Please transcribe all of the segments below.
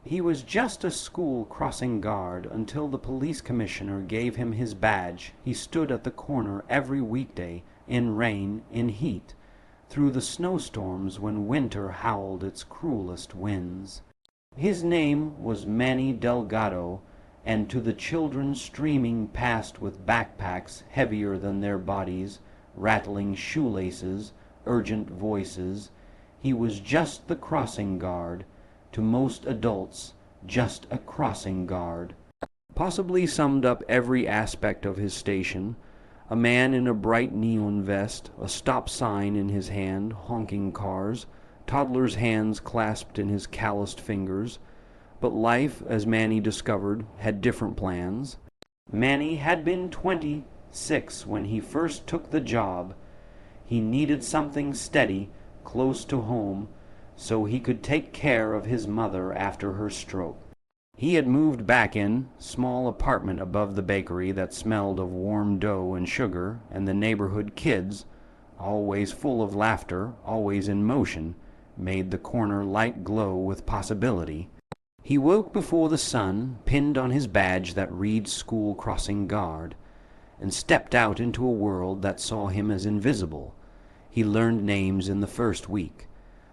He was just a school crossing guard until the police commissioner gave him his badge. He stood at the corner every weekday, in rain, in heat, through the snowstorms when winter howled its cruelest winds. His name was Manny Delgado, and to the children streaming past with backpacks heavier than their bodies, rattling shoelaces, urgent voices, he was just the crossing guard. To most adults, just a crossing guard. Possibly summed up every aspect of his station. A man in a bright neon vest, a stop sign in his hand, honking cars, toddlers' hands clasped in his calloused fingers. But life, as Manny discovered, had different plans. Manny had been 26 when he first took the job. He needed something steady, close to home, so he could take care of his mother after her stroke. He had moved back in small apartment above the bakery that smelled of warm dough and sugar, and the neighborhood kids, always full of laughter, always in motion, made the corner light glow with possibility. He woke before the sun, pinned on his badge that reads School Crossing Guard, and stepped out into a world that saw him as invisible. He learned names in the first week.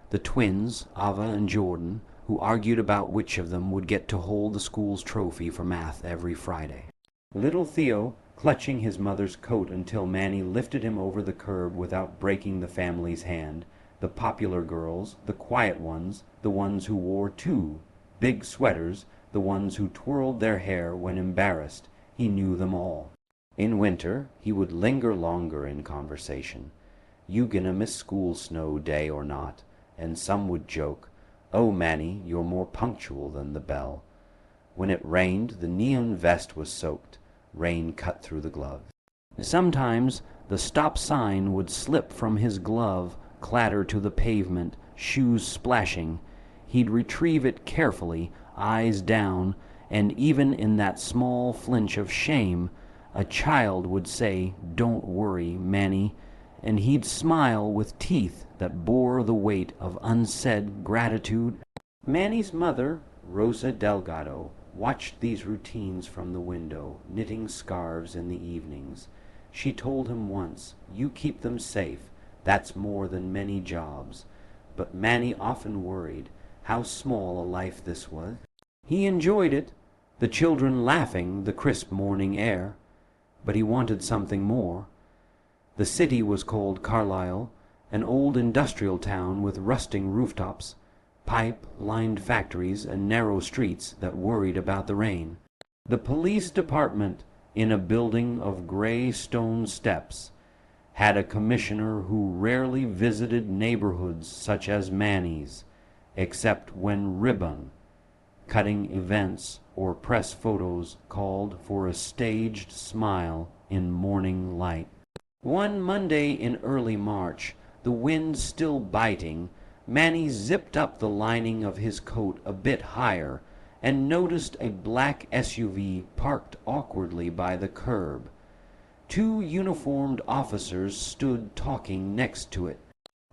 The twins, Ava and Jordan, who argued about which of them would get to hold the school's trophy for math every Friday. Little Theo, clutching his mother's coat until Manny lifted him over the curb without breaking the family's hand. The popular girls, the quiet ones, the ones who wore two big sweaters, the ones who twirled their hair when embarrassed. He knew them all. In winter, he would linger longer in conversation. "You gonna miss school snow day or not?" And some would joke, "Oh, Manny, you're more punctual than the bell." When it rained, the neon vest was soaked. Rain cut through the glove. Sometimes the stop sign would slip from his glove, clatter to the pavement, shoes splashing. He'd retrieve it carefully, eyes down, and even in that small flinch of shame, a child would say, "Don't worry, Manny," and he'd smile with teeth that bore the weight of unsaid gratitude. Manny's mother, Rosa Delgado, watched these routines from the window, knitting scarves in the evenings. She told him once, "You keep them safe. That's more than many jobs." But Manny often worried how small a life this was. He enjoyed it, the children laughing, the crisp morning air. But he wanted something more. The city was called Carlisle, an old industrial town with rusting rooftops, pipe-lined factories, and narrow streets that worried about the rain. The police department, in a building of gray stone steps, had a commissioner who rarely visited neighborhoods such as Manny's, except when ribbon-cutting events or press photos called for a staged smile in morning light. One Monday in early March, the wind still biting, Manny zipped up the lining of his coat a bit higher and noticed a black SUV parked awkwardly by the curb. Two uniformed officers stood talking next to it.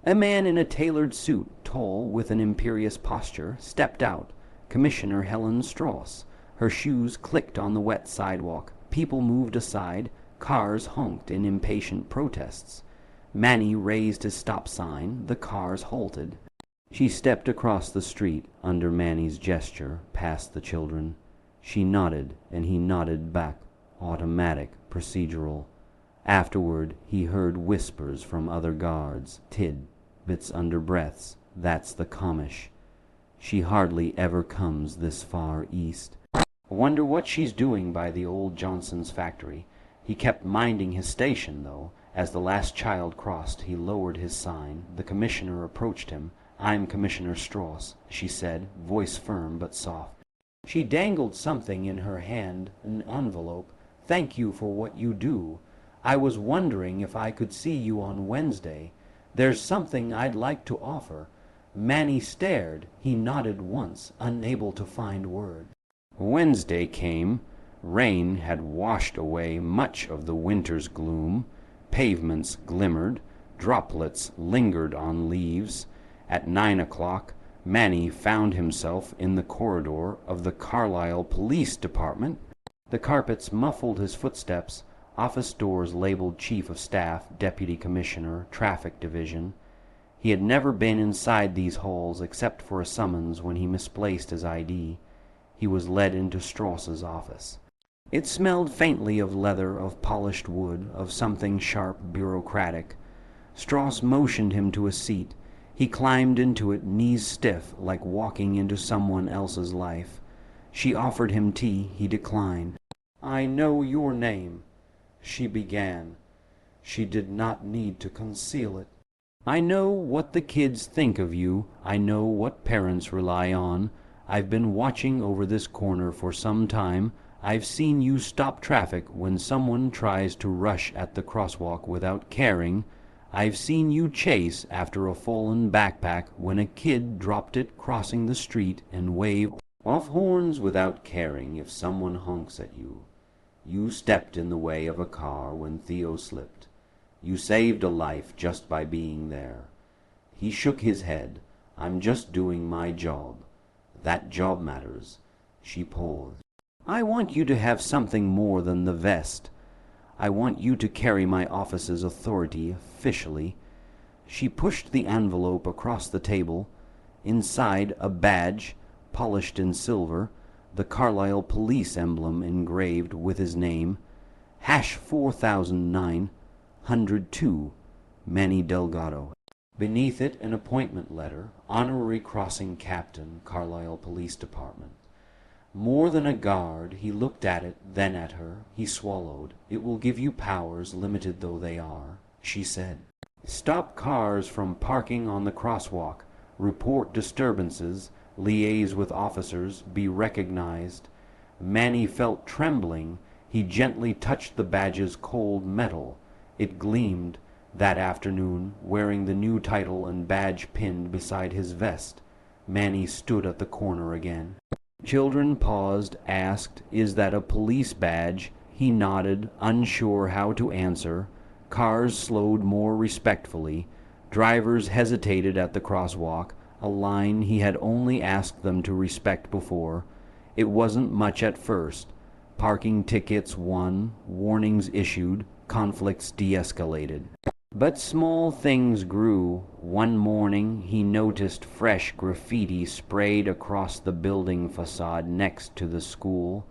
A man in a tailored suit, tall, with an imperious posture, stepped out. Commissioner Helen Strauss. Her shoes clicked on the wet sidewalk. People moved aside. Cars honked in impatient protests. Manny raised his stop sign. The cars halted. She stepped across the street under Manny's gesture, past the children. She nodded, and he nodded back. Automatic, procedural. Afterward, he heard whispers from other guards, tidbits under breaths. "That's the commish. She hardly ever comes this far east. Wonder what she's doing by the old Johnson's factory." He kept minding his station, though. As the last child crossed, he lowered his sign. The commissioner approached him. "I'm Commissioner Strauss," she said, voice firm but soft. She dangled something in her hand, an envelope. "Thank you for what you do. I was wondering if I could see you on Wednesday. There's something I'd like to offer." Manny stared. He nodded once, unable to find words. Wednesday came. Rain had washed away much of the winter's gloom. Pavements glimmered. Droplets lingered on leaves. At 9 o'clock, Manny found himself in the corridor of the Carlisle Police Department. The carpets muffled his footsteps, office doors labeled Chief of Staff, Deputy Commissioner, Traffic Division. He had never been inside these halls except for a summons when he misplaced his ID. He was led into Strauss's office. It smelled faintly of leather, of polished wood, of something sharp, bureaucratic. Strauss motioned him to a seat. He climbed into it, knees stiff, like walking into someone else's life. She offered him tea. He declined. "I know your name," she began. She did not need to conceal it. "I know what the kids think of you. I know what parents rely on. I've been watching over this corner for some time. I've seen you stop traffic when someone tries to rush at the crosswalk without caring. I've seen you chase after a fallen backpack when a kid dropped it crossing the street and wave off horns without caring if someone honks at you. You stepped in the way of a car when Theo slipped. You saved a life just by being there." He shook his head. "I'm just doing my job. That job matters." She paused. "I want you to have something more than the vest. I want you to carry my office's authority officially." She pushed the envelope across the table. Inside, a badge, polished in silver, the Carlisle Police emblem engraved with his name, #4009-102, Manny Delgado. Beneath it, an appointment letter, honorary crossing captain, Carlisle Police Department. More than a guard, he looked at it, then at her. He swallowed. "It will give you powers, limited though they are," she said. "Stop cars from parking on the crosswalk, report disturbances, liaise with officers, be recognized." Manny felt trembling. He gently touched the badge's cold metal. It gleamed, that afternoon, wearing the new title and badge pinned beside his vest. Manny stood at the corner again. Children paused, asked, "Is that a police badge?" He nodded, unsure how to answer. Cars slowed more respectfully. Drivers hesitated at the crosswalk, a line he had only asked them to respect before. It wasn't much at first. Parking tickets won, warnings issued, conflicts de-escalated. But small things grew. One morning he noticed fresh graffiti sprayed across the building facade next to the school.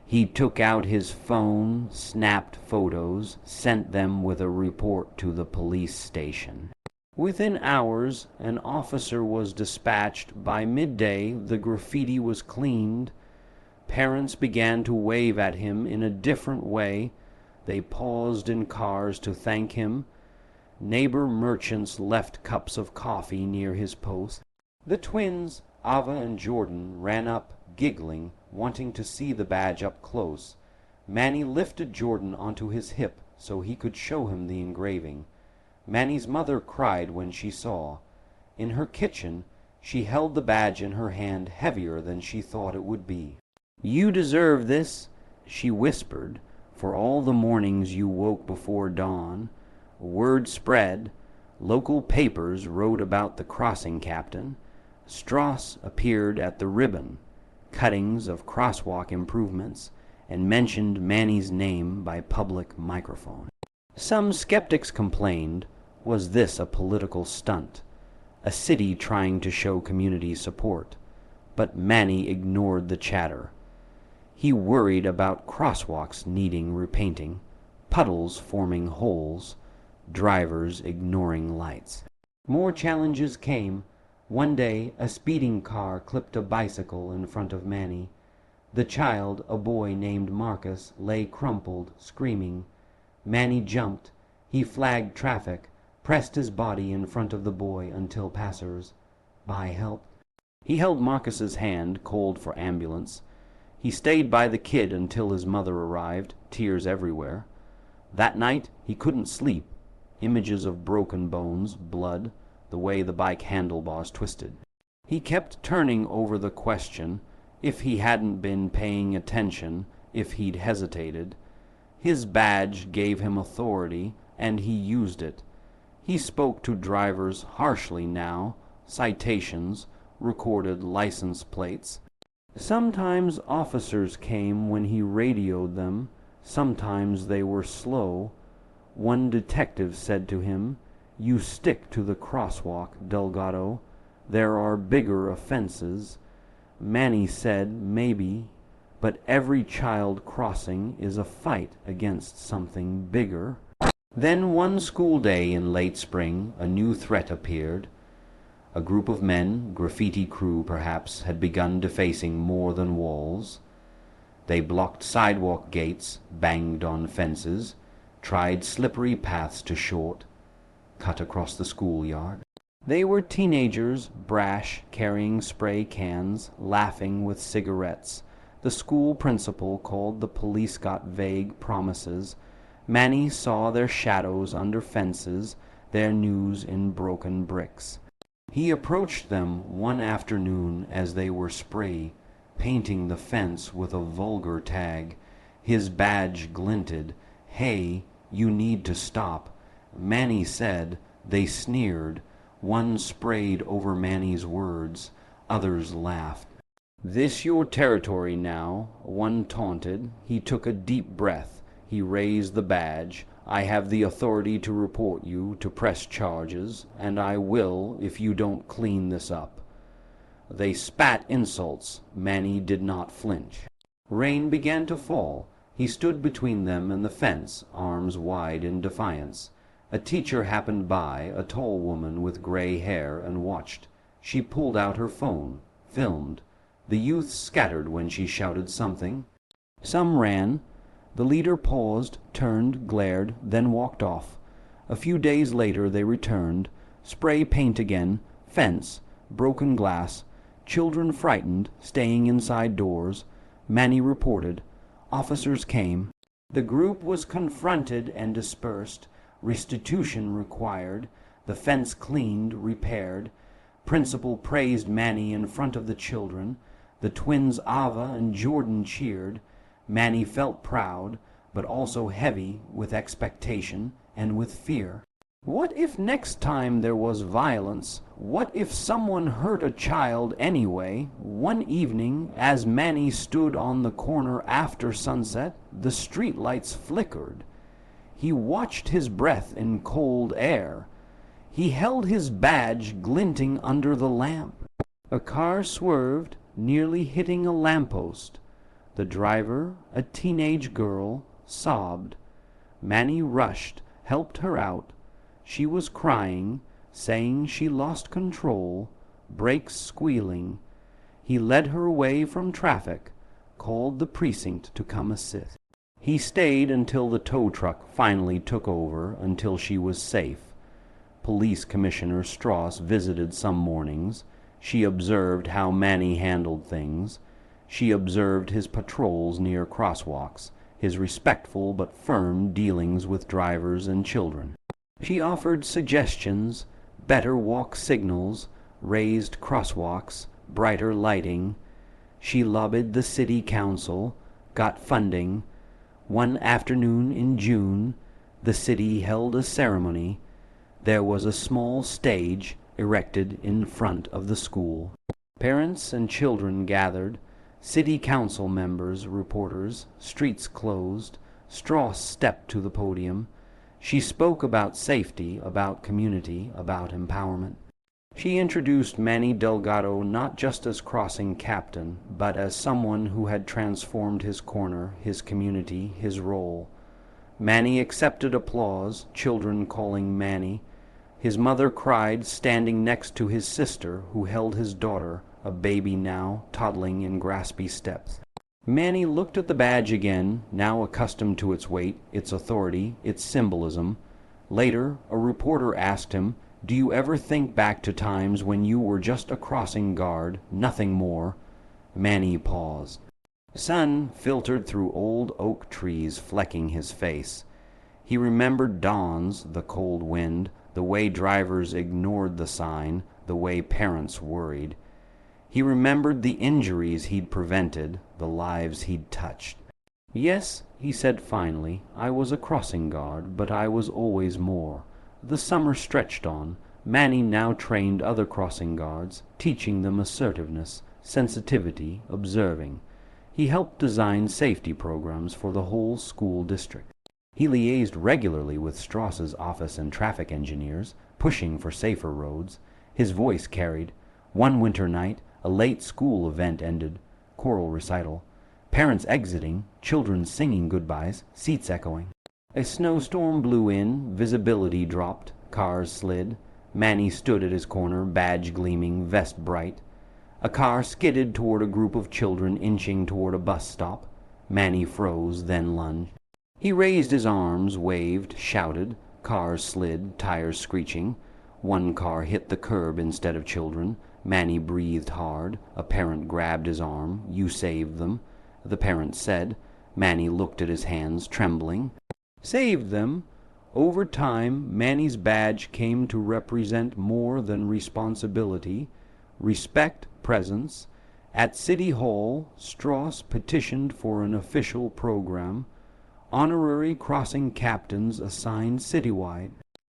He took out his phone, snapped photos, sent them with a report to the police station. Within hours, an officer was dispatched. By midday, the graffiti was cleaned. Parents began to wave at him in a different way. They paused in cars to thank him. Neighbor merchants left cups of coffee near his post. The twins, Ava and Jordan, ran up, giggling, wanting to see the badge up close. Manny lifted Jordan onto his hip so he could show him the engraving. Manny's mother cried when she saw. In her kitchen, she held the badge in her hand heavier than she thought it would be. "You deserve this," she whispered, "for all the mornings you woke before dawn." Word spread. Local papers wrote about the crossing captain. Strauss appeared at the Ribbon, cuttings of crosswalk improvements, and mentioned Manny's name by public microphone. Some skeptics complained, was this a political stunt? A city trying to show community support? But Manny ignored the chatter. He worried about crosswalks needing repainting, puddles forming holes, drivers ignoring lights. More challenges came. One day, a speeding car clipped a bicycle in front of Manny. The child, a boy named Marcus, lay crumpled, screaming. Manny jumped. He flagged traffic, pressed his body in front of the boy until passers-by helped. He held Marcus's hand, cold for ambulance. He stayed by the kid until his mother arrived, tears everywhere. That night, he couldn't sleep. Images of broken bones, blood, the way the bike handlebars twisted. He kept turning over the question, if he hadn't been paying attention, if he'd hesitated. His badge gave him authority, and he used it. He spoke to drivers harshly now, citations, recorded license plates. Sometimes officers came when he radioed them. Sometimes they were slow. One detective said to him, "You stick to the crosswalk, Delgado. There are bigger offenses." Manny said, "Maybe, but every child crossing is a fight against something bigger." Then one school day in late spring, a new threat appeared. A group of men, graffiti crew perhaps, had begun defacing more than walls. They blocked sidewalk gates, banged on fences, tried slippery paths to short, cut across the schoolyard. They were teenagers, brash, carrying spray cans, laughing with cigarettes. The school principal called the police, got vague promises. Manny saw their shadows under fences, their news in broken bricks. He approached them one afternoon as they were spray painting the fence with a vulgar tag. His badge glinted. "Hey, you need to stop." Manny said. They sneered. One sprayed over Manny's words. Others laughed. "This your territory now," one taunted. He took a deep breath. He raised the badge. "I have the authority to report you, to press charges, and I will if you don't clean this up." They spat insults. Manny did not flinch. Rain began to fall. He stood between them and the fence, arms wide in defiance. A teacher happened by, a tall woman with gray hair, and watched. She pulled out her phone, filmed. The youths scattered when she shouted something. Some ran. The leader paused, turned, glared, then walked off. A few days later they returned. Spray paint again, fence, broken glass, children frightened, staying inside doors. Manny reported. Officers came. The group was confronted and dispersed. Restitution required. The fence cleaned, repaired. Principal praised Manny in front of the children. The twins Ava and Jordan cheered. Manny felt proud, but also heavy with expectation and with fear. What if next time there was violence? What if someone hurt a child anyway? One evening, as Manny stood on the corner after sunset, the streetlights flickered. He watched his breath in cold air. He held his badge glinting under the lamp. A car swerved, nearly hitting a lamppost. The driver, a teenage girl, sobbed. Manny rushed, helped her out. She was crying, saying she lost control, brakes squealing. He led her away from traffic, called the precinct to come assist. He stayed until the tow truck finally took over, until she was safe. Police Commissioner Strauss visited some mornings. She observed how Manny handled things. She observed his patrols near crosswalks, his respectful but firm dealings with drivers and children. She offered suggestions, better walk signals, raised crosswalks, brighter lighting. She lobbied the city council, got funding. One afternoon in June, the city held a ceremony. There was a small stage erected in front of the school. Parents and children gathered, city council members, reporters, streets closed. Strauss stepped to the podium. She spoke about safety, about community, about empowerment. She introduced Manny Delgado not just as crossing captain, but as someone who had transformed his corner, his community, his role. Manny accepted applause, children calling Manny. His mother cried, standing next to his sister, who held his daughter, a baby now, toddling in graspy steps. Manny looked at the badge again, now accustomed to its weight, its authority, its symbolism. Later, a reporter asked him, "Do you ever think back to times when you were just a crossing guard, nothing more?" Manny paused. Sun filtered through old oak trees, flecking his face. He remembered dawns, the cold wind, the way drivers ignored the sign, the way parents worried. He remembered the injuries he'd prevented, the lives he'd touched. "Yes," he said finally, "I was a crossing guard, but I was always more. The summer stretched on. Manny now trained other crossing guards, teaching them assertiveness, sensitivity, observing. He helped design safety programs for the whole school district. He liaised regularly with Strauss's office and traffic engineers, pushing for safer roads. His voice carried. One winter night, a late school event ended, choral recital. Parents exiting, children singing goodbyes, seats echoing. A snowstorm blew in, visibility dropped, cars slid. Manny stood at his corner, badge gleaming, vest bright. A car skidded toward a group of children inching toward a bus stop. Manny froze, then lunged. He raised his arms, waved, shouted. Cars slid, tires screeching. One car hit the curb instead of children. Manny breathed hard. A parent grabbed his arm. "You saved them," the parent said. Manny looked at his hands, trembling. Saved them? Over time, Manny's badge came to represent more than responsibility. Respect, presence. At City Hall, Strauss petitioned for an official program. Honorary crossing captains assigned citywide.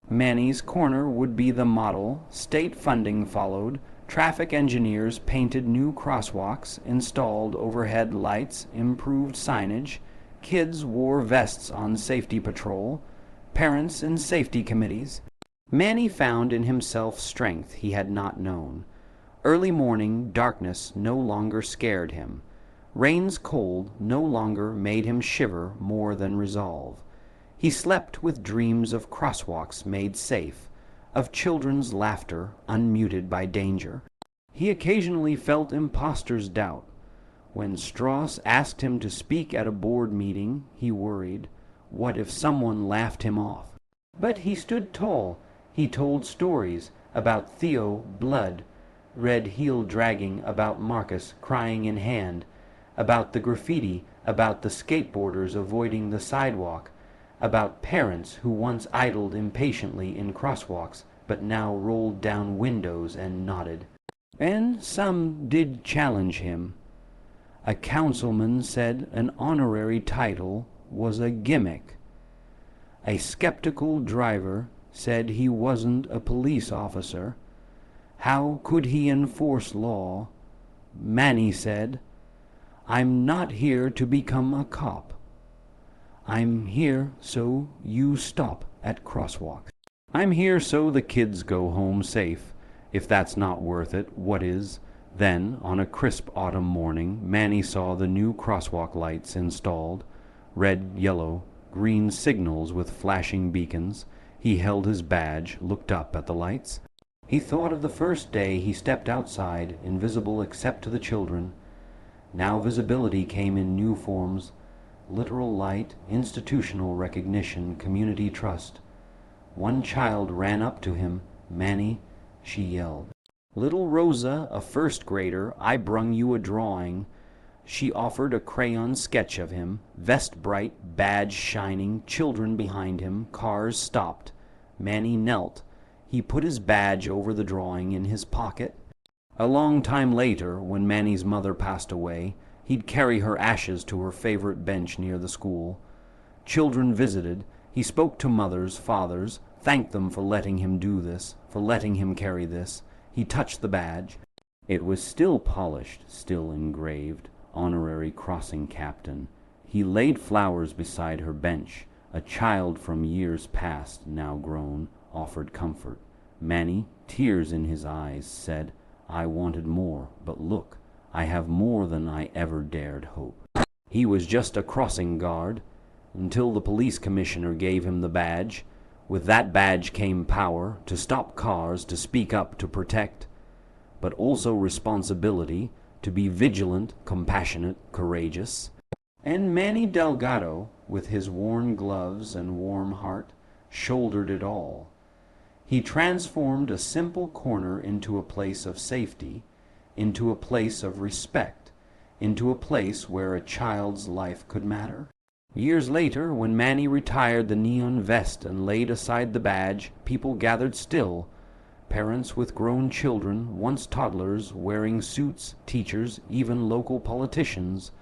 Manny's corner would be the model. State funding followed. Traffic engineers painted new crosswalks, installed overhead lights, improved signage. Kids wore vests on safety patrol. Parents in safety committees. Manny found in himself strength he had not known. Early morning darkness no longer scared him. Rain's cold no longer made him shiver more than resolve. He slept with dreams of crosswalks made safe, of children's laughter unmuted by danger. He occasionally felt imposter's doubt. When Strauss asked him to speak at a board meeting, he worried. What if someone laughed him off? But he stood tall. He told stories about Theo, blood, red heel dragging, about Marcus, crying in hand, about the graffiti, about the skateboarders avoiding the sidewalk, about parents who once idled impatiently in crosswalks, but now rolled down windows and nodded. And some did challenge him. A councilman said an honorary title was a gimmick. A skeptical driver said he wasn't a police officer. How could he enforce law? Manny said, "I'm not here to become a cop. I'm here so you stop at crosswalks. I'm here so the kids go home safe. If that's not worth it, what is?" Then, on a crisp autumn morning, Manny saw the new crosswalk lights installed. Red, yellow, green signals with flashing beacons. He held his badge, looked up at the lights. He thought of the first day he stepped outside, invisible except to the children. Now visibility came in new forms. Literal light, institutional recognition, community trust. One child ran up to him. "Manny," she yelled. "Little Rosa, a first grader, I brung you a drawing." She offered a crayon sketch of him, vest bright, badge shining, children behind him, cars stopped. Manny knelt. He put his badge over the drawing in his pocket. A long time later, when Manny's mother passed away, he'd carry her ashes to her favorite bench near the school. Children visited. He spoke to mothers, fathers, thanked them for letting him do this, for letting him carry this. He touched the badge. It was still polished, still engraved. Honorary crossing captain. He laid flowers beside her bench. A child from years past, now grown, offered comfort. Manny, tears in his eyes, said, "I wanted more, but look, I have more than I ever dared hope." He was just a crossing guard, until the police commissioner gave him the badge. With that badge came power, to stop cars, to speak up, to protect, but also responsibility, to be vigilant, compassionate, courageous. And Manny Delgado, with his worn gloves and warm heart, shouldered it all. He transformed a simple corner into a place of safety, into a place of respect, into a place where a child's life could matter. Years later, when Manny retired the neon vest and laid aside the badge, people gathered still. Parents with grown children, once toddlers, wearing suits, teachers, even local politicians.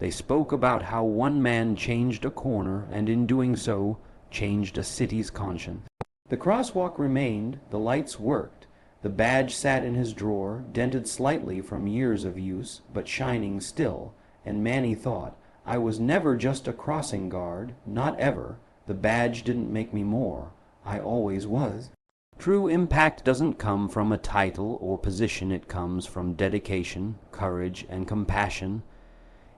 They spoke about how one man changed a corner, and in doing so, changed a city's conscience. The crosswalk remained, the lights worked. The badge sat in his drawer, dented slightly from years of use, but shining still, and Manny thought, I was never just a crossing guard, not ever. The badge didn't make me more. I always was. True impact doesn't come from a title or position, it comes from dedication, courage, and compassion.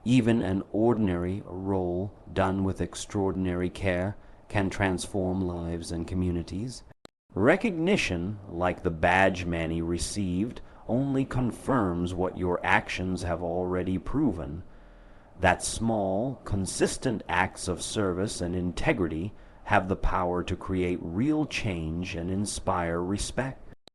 Even an ordinary role done with extraordinary care can transform lives and communities. Recognition, like the badge Manny received, only confirms what your actions have already proven. That small, consistent acts of service and integrity have the power to create real change and inspire respect.